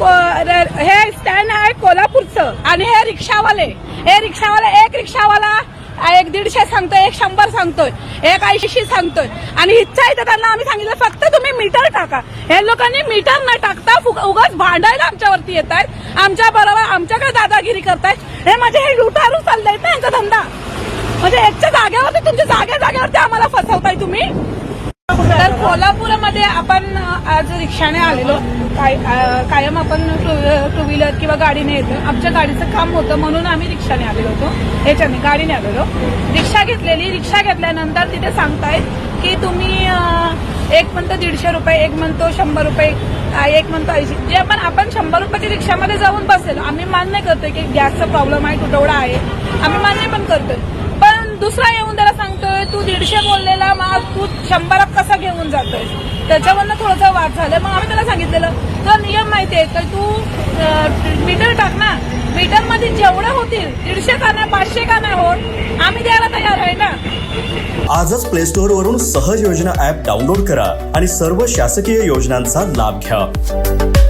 हे स्टँड आहे कोल्हापूरचं आणि हे रिक्षावाले एक रिक्षावाला 150 सांगतोय, 100 सांगतोय, 80 सांगतोय आणि इच्छा आहे त्यांना आम्ही सांगितलं फक्त तुम्ही मीटर टाका. हे लोकांनी मीटर न टाकता उगाच भांडायला आमच्यावरती येत आहेत, आमच्या बरोबर आमच्याकडे दादागिरी करतायत. हे म्हणजे हे लुटारू चाललंय ना यांचा धंदा. म्हणजे एकच्या जागेवरती तुमच्या जागेवरती आम्हाला फसवताय तुम्ही. तर कोल्हापूरमध्ये आपण आज रिक्षाने आलेलो. कायम आपण टू व्हीलर किंवा गाडीने येतो. आमच्या गाडीचं काम होतं म्हणून आम्ही रिक्षाने आलेलो होतो, याच्याने गाडीने आलेलो. रिक्षा घेतलेली. रिक्षा घेतल्यानंतर तिथे सांगतायत की तुम्ही एक म्हणतो 150 रुपये, एक म्हणतो 100 रुपये, एक म्हणतो 80. जे आपण 100 रुपयाची रिक्षामध्ये जाऊन बसेल. आम्ही मान्य करतोय की गॅसचा प्रॉब्लेम आहे, तुटवडा आहे, आम्ही मान्य पण करतोय. पण दुसरा येऊन त्याला सांगतोय तू 150 बोललेला मग तू 100 कसा घेऊन जातोय. त्याच्यावरनं थोडासा वाद झाला. मग आम्ही त्याला सांगितलेलं तो नियम माहितीये तर तू मीटर टाक ना. मीटर मध्ये जेवढे होतील 150 का नाही 500 का नाही होत आम्ही द्यायला तयार आहे ना. आजच प्ले स्टोअर वरून सहज योजना ऍप डाउनलोड करा आणि सर्व शासकीय योजनांचा लाभ घ्या.